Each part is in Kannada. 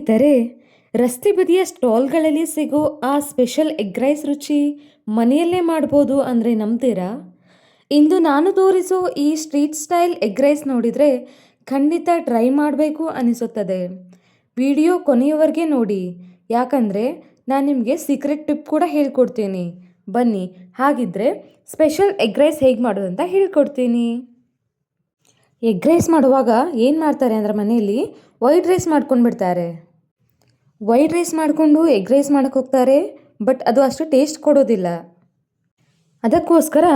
ಸ್ನೇಹಿತರೆ, ರಸ್ತೆ ಬದಿಯ ಸ್ಟಾಲ್ಗಳಲ್ಲಿ ಸಿಗೋ ಆ ಸ್ಪೆಷಲ್ ಎಗ್ ರೈಸ್ ರುಚಿ ಮನೆಯಲ್ಲೇ ಮಾಡ್ಬೋದು ಅಂದರೆ ನಂಬ್ತೀರಾ? ಇಂದು ನಾನು ತೋರಿಸೋ ಈ ಸ್ಟ್ರೀಟ್ ಸ್ಟೈಲ್ ಎಗ್ ರೈಸ್ ನೋಡಿದರೆ ಖಂಡಿತ ಟ್ರೈ ಮಾಡಬೇಕು ಅನಿಸುತ್ತದೆ. ವಿಡಿಯೋ ಕೊನೆಯವರೆಗೆ ನೋಡಿ, ಯಾಕಂದರೆ ನಾನು ನಿಮಗೆ ಸೀಕ್ರೆಟ್ ಟಿಪ್ ಕೂಡ ಹೇಳ್ಕೊಡ್ತೀನಿ. ಬನ್ನಿ, ಹಾಗಿದ್ರೆ ಸ್ಪೆಷಲ್ ಎಗ್ ರೈಸ್ ಹೇಗೆ ಮಾಡೋದು ಅಂತ ಹೇಳ್ಕೊಡ್ತೀನಿ. ಎಗ್ ರೈಸ್ ಮಾಡುವಾಗ ಏನು ಮಾಡ್ತಾರೆ ಅಂದರೆ ಮನೆಯಲ್ಲಿ ವೈಟ್ ರೈಸ್ ಮಾಡ್ಕೊಂಡು ಬಿಡ್ತಾರೆ. ವೈಟ್ ರೈಸ್ ಮಾಡಿಕೊಂಡು ಎಗ್ ರೈಸ್ ಮಾಡೋಕ್ಕೆ ಹೋಗ್ತಾರೆ, ಬಟ್ ಅದು ಅಷ್ಟು ಟೇಸ್ಟ್ ಕೊಡೋದಿಲ್ಲ. ಅದಕ್ಕೋಸ್ಕರ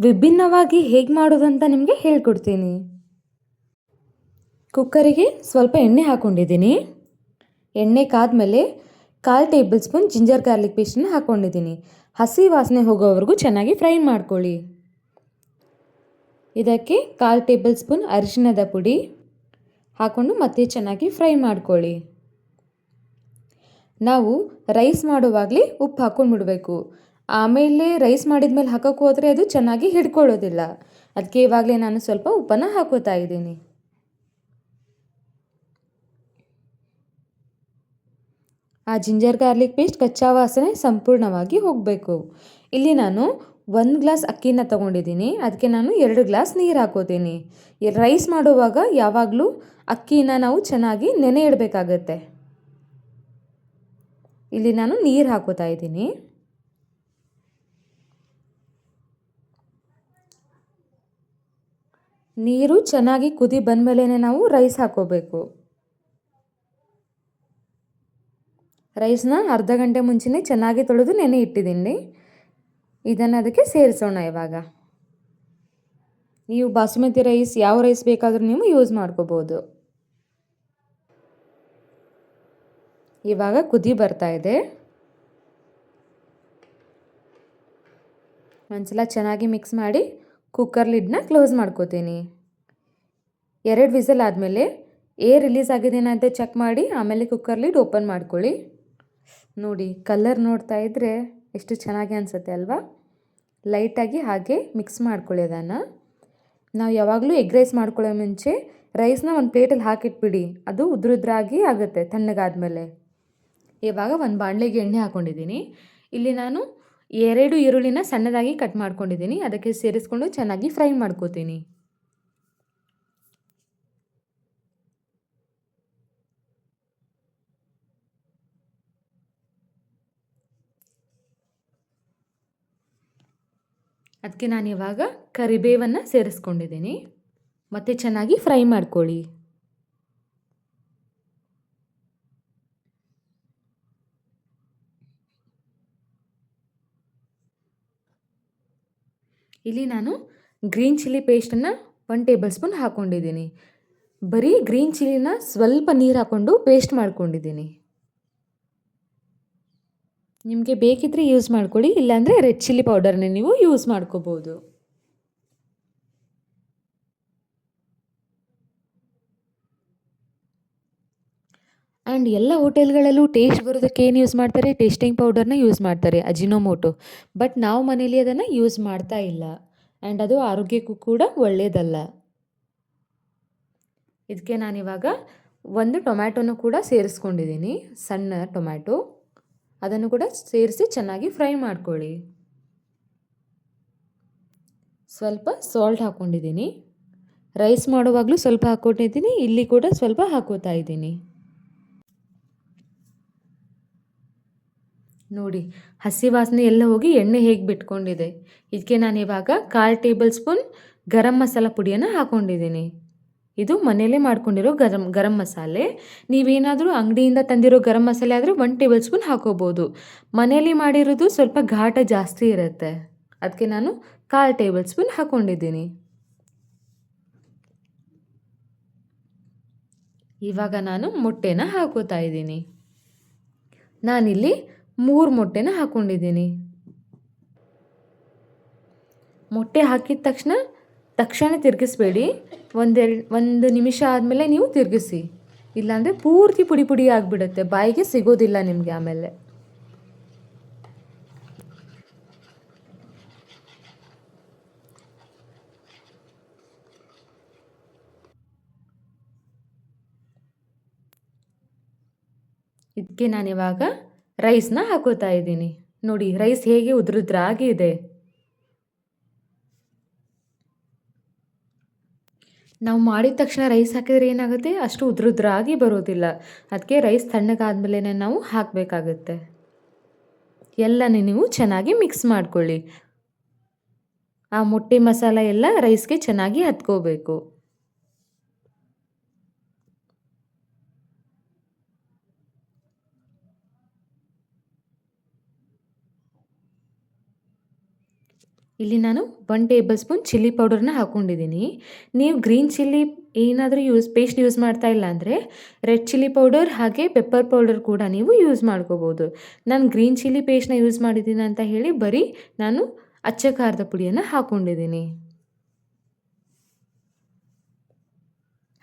ವಿಭಿನ್ನವಾಗಿ ಹೇಗೆ ಮಾಡೋದು ಅಂತ ನಿಮಗೆ ಹೇಳ್ಕೊಡ್ತೀನಿ. ಕುಕ್ಕರಿಗೆ ಸ್ವಲ್ಪ ಎಣ್ಣೆ ಹಾಕ್ಕೊಂಡಿದ್ದೀನಿ. ಎಣ್ಣೆ ಕಾದ್ಮೇಲೆ 1/4 ಟೇಬಲ್ ಸ್ಪೂನ್ ಜಿಂಜರ್ ಗಾರ್ಲಿಕ್ ಪೇಸ್ಟನ್ನು ಹಾಕ್ಕೊಂಡಿದ್ದೀನಿ. ಹಸಿ ವಾಸನೆ ಹೋಗೋವರೆಗೂ ಚೆನ್ನಾಗಿ ಫ್ರೈ ಮಾಡ್ಕೊಳ್ಳಿ. ಇದಕ್ಕೆ 1/4 ಟೇಬಲ್ ಸ್ಪೂನ್ ಅರಿಶಿಣದ ಪುಡಿ ಹಾಕ್ಕೊಂಡು ಮತ್ತೆ ಚೆನ್ನಾಗಿ ಫ್ರೈ ಮಾಡ್ಕೊಳ್ಳಿ. ನಾವು ರೈಸ್ ಮಾಡುವಾಗಲೇ ಉಪ್ಪು ಹಾಕ್ಕೊಂಡು ಬಿಡಬೇಕು. ಆಮೇಲೆ ರೈಸ್ ಮಾಡಿದ್ಮೇಲೆ ಹಾಕೋಕ್ಕೆ ಹೋದರೆ ಅದು ಚೆನ್ನಾಗಿ ಹಿಡ್ಕೊಳ್ಳೋದಿಲ್ಲ. ಅದಕ್ಕೆ ಇವಾಗಲೇ ನಾನು ಸ್ವಲ್ಪ ಉಪ್ಪನ್ನು ಹಾಕೋತಾ ಇದ್ದೀನಿ. ಆ ಜಿಂಜರ್ ಗಾರ್ಲಿಕ್ ಪೇಸ್ಟ್ ಕಚ್ಚಾ ವಾಸನೆ ಸಂಪೂರ್ಣವಾಗಿ ಹೋಗಬೇಕು. ಇಲ್ಲಿ ನಾನು 1 ಗ್ಲಾಸ್ ಅಕ್ಕಿನ ತಗೊಂಡಿದ್ದೀನಿ. ಅದಕ್ಕೆ ನಾನು 2 ಗ್ಲಾಸ್ ನೀರು ಹಾಕೋತೀನಿ. ರೈಸ್ ಮಾಡುವಾಗ ಯಾವಾಗಲೂ ಅಕ್ಕಿನ ನಾವು ಚೆನ್ನಾಗಿ ನೆನೆ ಇಡಬೇಕಾಗತ್ತೆ. ಇಲ್ಲಿ ನಾನು ನೀರು ಹಾಕೋತಾ ಇದ್ದೀನಿ. ನೀರು ಚೆನ್ನಾಗಿ ಕುದಿ ಬಂದಮೇಲೆ ನಾವು ರೈಸ್ ಹಾಕೋಬೇಕು. ರೈಸ್ನ ಅರ್ಧ ಗಂಟೆ ಮುಂಚೆನೇ ಚೆನ್ನಾಗಿ ತೊಳೆದು ನೆನೆ ಇಟ್ಟಿದ್ದೀನಿ. ಇದನ್ನು ಅದಕ್ಕೆ ಸೇರಿಸೋಣ. ಇವಾಗ ನೀವು ಬಾಸುಮತಿ ರೈಸ್ ಯಾವ ರೈಸ್ ಬೇಕಾದರೂ ನೀವು ಯೂಸ್ ಮಾಡ್ಕೋಬೋದು. ಇವಾಗ ಕುದಿ ಬರ್ತಾ ಇದೆ. ಒಂದ್ಸಲ ಚೆನ್ನಾಗಿ ಮಿಕ್ಸ್ ಮಾಡಿ ಕುಕ್ಕರ್ ಲಿಡ್ನ ಕ್ಲೋಸ್ ಮಾಡ್ಕೋತೀನಿ. 2 ವಿಸಲ್ ಆದಮೇಲೆ ಏರ್ ರಿಲೀಸ್ ಆಗಿದೆಯಾ ಅಂತ ಚೆಕ್ ಮಾಡಿ ಆಮೇಲೆ ಕುಕ್ಕರ್ ಲಿಡ್ ಓಪನ್ ಮಾಡ್ಕೊಳ್ಳಿ. ನೋಡಿ, ಕಲರ್ ನೋಡ್ತಾ ಇದ್ದರೆ ಎಷ್ಟು ಚೆನ್ನಾಗಿ ಅನಿಸುತ್ತೆ ಅಲ್ವಾ? ಲೈಟಾಗಿ ಹಾಗೆ ಮಿಕ್ಸ್ ಮಾಡ್ಕೊಳ್ಳಿ. ಅದನ್ನು ನಾವು ಯಾವಾಗಲೂ ಎಗ್ ರೈಸ್ ಮಾಡ್ಕೊಳ್ಳೋ ಮುಂಚೆ ರೈಸ್ನ ಒಂದು ಪ್ಲೇಟಲ್ಲಿ ಹಾಕಿಟ್ಬಿಡಿ. ಅದು ಉದ್ರುದ್ರಾಗಿ ಆಗುತ್ತೆ ತಣ್ಣಗಾದ್ಮೇಲೆ. ಇವಾಗ ಒಂದು ಬಾಣಲೆಗೆ ಎಣ್ಣೆ ಹಾಕ್ಕೊಂಡಿದ್ದೀನಿ. ಇಲ್ಲಿ ನಾನು 2 ಈರುಳ್ಳಿನ ಸಣ್ಣದಾಗಿ ಕಟ್ ಮಾಡ್ಕೊಂಡಿದ್ದೀನಿ. ಅದಕ್ಕೆ ಸೇರಿಸ್ಕೊಂಡು ಚೆನ್ನಾಗಿ ಫ್ರೈ ಮಾಡ್ಕೋತೀನಿ. ಅದಕ್ಕೆ ನಾನು ಇವಾಗ ಕರಿಬೇವನ್ನು ಸೇರಿಸ್ಕೊಂಡಿದ್ದೀನಿ. ಮತ್ತು ಚೆನ್ನಾಗಿ ಫ್ರೈ ಮಾಡ್ಕೊಳ್ಳಿ. ಇಲ್ಲಿ ನಾನು ಗ್ರೀನ್ ಚಿಲ್ಲಿ ಪೇಸ್ಟನ್ನು 1 ಟೇಬಲ್ ಸ್ಪೂನ್ ಹಾಕ್ಕೊಂಡಿದ್ದೀನಿ. ಬರೀ ಗ್ರೀನ್ ಚಿಲ್ಲಿನ ಸ್ವಲ್ಪ ನೀರು ಹಾಕ್ಕೊಂಡು ಪೇಸ್ಟ್ ಮಾಡ್ಕೊಂಡಿದ್ದೀನಿ. ನಿಮಗೆ ಬೇಕಿದ್ದರೆ ಯೂಸ್ ಮಾಡ್ಕೊಳ್ಳಿ, ಇಲ್ಲಾಂದರೆ ರೆಡ್ ಚಿಲ್ಲಿ ಪೌಡರ್ನ ನೀವು ಯೂಸ್ ಮಾಡ್ಕೋಬೋದು. ಆ್ಯಂಡ್ ಎಲ್ಲ ಹೋಟೆಲ್ಗಳಲ್ಲೂ ಟೇಸ್ಟ್ ಬರೋದಕ್ಕೆ ಏನು ಯೂಸ್ ಮಾಡ್ತಾರೆ? ಟೇಸ್ಟಿಂಗ್ ಪೌಡರ್ನ ಯೂಸ್ ಮಾಡ್ತಾರೆ, ಅಜಿನೋಮೋಟೊ. ಬಟ್ ನಾವು ಮನೇಲಿ ಅದನ್ನು ಯೂಸ್ ಮಾಡ್ತಾ ಇಲ್ಲ. ಆ್ಯಂಡ್ ಅದು ಆರೋಗ್ಯಕ್ಕೂ ಕೂಡ ಒಳ್ಳೆಯದಲ್ಲ. ಇದಕ್ಕೆ ನಾನಿವಾಗ 1 ಟೊಮ್ಯಾಟೊನ ಕೂಡ ಸೇರಿಸ್ಕೊಂಡಿದ್ದೀನಿ, ಸಣ್ಣ ಟೊಮ್ಯಾಟೊ. ಅದನ್ನು ಕೂಡ ಸೇರಿಸಿ ಚೆನ್ನಾಗಿ ಫ್ರೈ ಮಾಡ್ಕೊಳ್ಳಿ. ಸ್ವಲ್ಪ ಸಾಲ್ಟ್ ಹಾಕ್ಕೊಂಡಿದ್ದೀನಿ. ರೈಸ್ ಮಾಡುವಾಗಲೂ ಸ್ವಲ್ಪ ಹಾಕ್ಕೊಂಡಿದ್ದೀನಿ, ಇಲ್ಲಿ ಕೂಡ ಸ್ವಲ್ಪ ಹಾಕೋತಾ ಇದ್ದೀನಿ. ನೋಡಿ, ಹಸಿ ವಾಸನೆ ಎಲ್ಲ ಹೋಗಿ ಎಣ್ಣೆ ಹೇಗೆ ಬಿಟ್ಕೊಂಡಿದೆ. ಇದಕ್ಕೆ ನಾನು ಇವಾಗ 1/4 ಟೇಬಲ್ ಸ್ಪೂನ್ ಗರಂ ಮಸಾಲ ಪುಡಿಯನ್ನು ಹಾಕ್ಕೊಂಡಿದ್ದೀನಿ. ಇದು ಮನೆಯಲ್ಲೇ ಮಾಡ್ಕೊಂಡಿರೋ ಗರಂ ಮಸಾಲೆ. ನೀವೇನಾದರೂ ಅಂಗಡಿಯಿಂದ ತಂದಿರೋ ಗರಂ ಮಸಾಲೆ ಆದರೆ 1 ಟೇಬಲ್ ಸ್ಪೂನ್ ಹಾಕೋಬೋದು. ಮನೆಯಲ್ಲಿ ಮಾಡಿರೋದು ಸ್ವಲ್ಪ ಘಾಟ ಜಾಸ್ತಿ ಇರುತ್ತೆ. ಅದಕ್ಕೆ ನಾನು 1/4 ಟೇಬಲ್ ಸ್ಪೂನ್ ಹಾಕ್ಕೊಂಡಿದ್ದೀನಿ. ಇವಾಗ ನಾನು ಮೊಟ್ಟೆನ ಹಾಕೋತಾ ಇದ್ದೀನಿ. ನಾನಿಲ್ಲಿ 3 ಮೊಟ್ಟೆನ ಹಾಕ್ಕೊಂಡಿದ್ದೀನಿ. ಮೊಟ್ಟೆ ಹಾಕಿದ ತಕ್ಷಣ ತಿರುಗಿಸ್ಬೇಡಿ. 1 ನಿಮಿಷ ಆದಮೇಲೆ ನೀವು ತಿರುಗಿಸಿ, ಇಲ್ಲಾಂದರೆ ಪೂರ್ತಿ ಪುಡಿ ಪುಡಿ ಆಗಿಬಿಡುತ್ತೆ, ಬಾಯಿಗೆ ಸಿಗೋದಿಲ್ಲ ನಿಮಗೆ ಆಮೇಲೆ. ಇದಕ್ಕೆ ನಾನಿವಾಗ ರೈಸ್ನ ಹಾಕೋತಾ ಇದ್ದೀನಿ. ನೋಡಿ ರೈಸ್ ಹೇಗೆ ಉದುರುದ್ರಾಗಿ ಇದೆ. ನಾವು ಮಾಡಿದ ತಕ್ಷಣ ರೈಸ್ ಹಾಕಿದರೆ ಏನಾಗುತ್ತೆ, ಅಷ್ಟು ಉದುರುದ್ರಾಗಿ ಬರೋದಿಲ್ಲ. ಅದಕ್ಕೆ ರೈಸ್ ತಣ್ಣಗಾದ್ಮೇಲೆ ನಾವು ಹಾಕಬೇಕಾಗುತ್ತೆ. ಎಲ್ಲನೇ ನೀವು ಚೆನ್ನಾಗಿ ಮಿಕ್ಸ್ ಮಾಡ್ಕೊಳ್ಳಿ. ಆ ಮೊಟ್ಟೆ ಮಸಾಲ ಎಲ್ಲ ರೈಸ್ಗೆ ಚೆನ್ನಾಗಿ ಹತ್ಕೋಬೇಕು. ಇಲ್ಲಿ ನಾನು 1 ಟೇಬಲ್ ಸ್ಪೂನ್ ಚಿಲ್ಲಿ ಪೌಡರ್ನ ಹಾಕ್ಕೊಂಡಿದ್ದೀನಿ. ನೀವು ಗ್ರೀನ್ ಚಿಲ್ಲಿ ಏನಾದರೂ ಪೇಸ್ಟ್ ಯೂಸ್ ಮಾಡ್ತಾ ಇಲ್ಲ ಅಂದರೆ ರೆಡ್ ಚಿಲ್ಲಿ ಪೌಡರ್ ಹಾಗೆ ಪೆಪ್ಪರ್ ಪೌಡರ್ ಕೂಡ ನೀವು ಯೂಸ್ ಮಾಡ್ಕೋಬೋದು. ನಾನು ಗ್ರೀನ್ ಚಿಲ್ಲಿ ಪೇಸ್ಟ್ನ ಯೂಸ್ ಮಾಡಿದ್ದೀನಿ ಅಂತ ಹೇಳಿ ಬರೀ ನಾನು ಅಚ್ಚ ಖಾರದ ಪುಡಿಯನ್ನು ಹಾಕ್ಕೊಂಡಿದ್ದೀನಿ.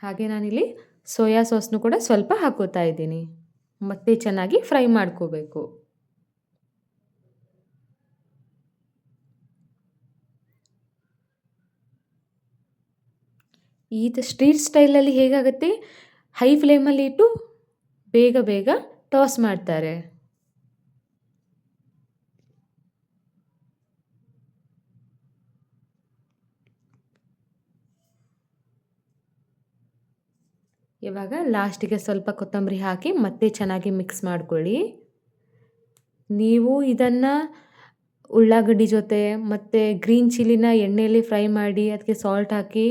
ಹಾಗೆ ನಾನಿಲ್ಲಿ ಸೋಯಾ ಸಾಸ್ನು ಕೂಡ ಸ್ವಲ್ಪ ಹಾಕೋತಾ ಇದ್ದೀನಿ. ಮತ್ತೆ ಚೆನ್ನಾಗಿ ಫ್ರೈ ಮಾಡ್ಕೋಬೇಕು. ಈ ಸ್ಟ್ರೀಟ್ ಸ್ಟೈಲಲ್ಲಿ ಹೇಗಾಗುತ್ತೆ, ಹೈ ಫ್ಲೇಮಲ್ಲಿ ಇಟ್ಟು ಬೇಗ ಬೇಗ ಟಾಸ್ ಮಾಡ್ತಾರೆ. ಇವಾಗ ಲಾಸ್ಟಿಗೆ ಸ್ವಲ್ಪ ಕೊತ್ತಂಬರಿ ಹಾಕಿ ಮತ್ತೆ ಚೆನ್ನಾಗಿ ಮಿಕ್ಸ್ ಮಾಡ್ಕೊಳ್ಳಿ. ನೀವು ಇದನ್ನು ಉಳ್ಳಾಗಡ್ಡಿ ಜೊತೆ ಮತ್ತು ಗ್ರೀನ್ ಚಿಲ್ಲಿನ ಎಣ್ಣೆಯಲ್ಲಿ ಫ್ರೈ ಮಾಡಿ ಅದಕ್ಕೆ ಸಾಲ್ಟ್ ಹಾಕಿ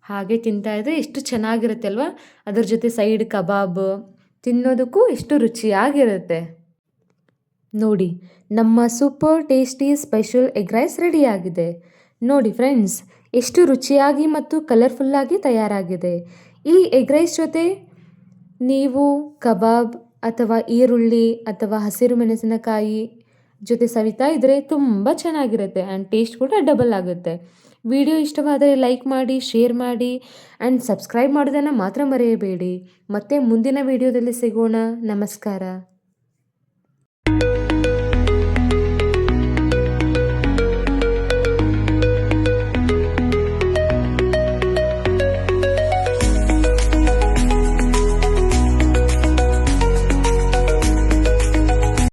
ಹಾಗೆ ತಿಂತಾಯಿದ್ರೆ ಎಷ್ಟು ಚೆನ್ನಾಗಿರುತ್ತೆ ಅಲ್ವಾ. ಅದ್ರ ಜೊತೆ ಸೈಡ್ ಕಬಾಬ್ ತಿನ್ನೋದಕ್ಕೂ ಎಷ್ಟು ರುಚಿಯಾಗಿರುತ್ತೆ. ನೋಡಿ ನಮ್ಮ super tasty special egg rice ರೆಡಿಯಾಗಿದೆ. ನೋಡಿ ಫ್ರೆಂಡ್ಸ್, ಎಷ್ಟು ರುಚಿಯಾಗಿ ಮತ್ತು ಕಲರ್ಫುಲ್ಲಾಗಿ ತಯಾರಾಗಿದೆ. ಈ ಎಗ್ ರೈಸ್ ಜೊತೆ ನೀವು ಕಬಾಬ್ ಅಥವಾ ಈರುಳ್ಳಿ ಅಥವಾ ಹಸಿರು ಮೆಣಸಿನಕಾಯಿ ಜೊತೆ ಸವಿತಾ ಇದ್ದರೆ ತುಂಬ ಚೆನ್ನಾಗಿರುತ್ತೆ ಆ್ಯಂಡ್ ಟೇಸ್ಟ್ ಕೂಡ ಡಬಲ್ ಆಗುತ್ತೆ. ವಿಡಿಯೋ ಇಷ್ಟವಾದರೆ ಲೈಕ್ ಮಾಡಿ, ಶೇರ್ ಮಾಡಿ ಆ್ಯಂಡ್ ಸಬ್ಸ್ಕ್ರೈಬ್ ಮಾಡೋದನ್ನು ಮಾತ್ರ ಮರೆಯಬೇಡಿ. ಮತ್ತೆ ಮುಂದಿನ ವಿಡಿಯೋದಲ್ಲಿ ಸಿಗೋಣ. ನಮಸ್ಕಾರ.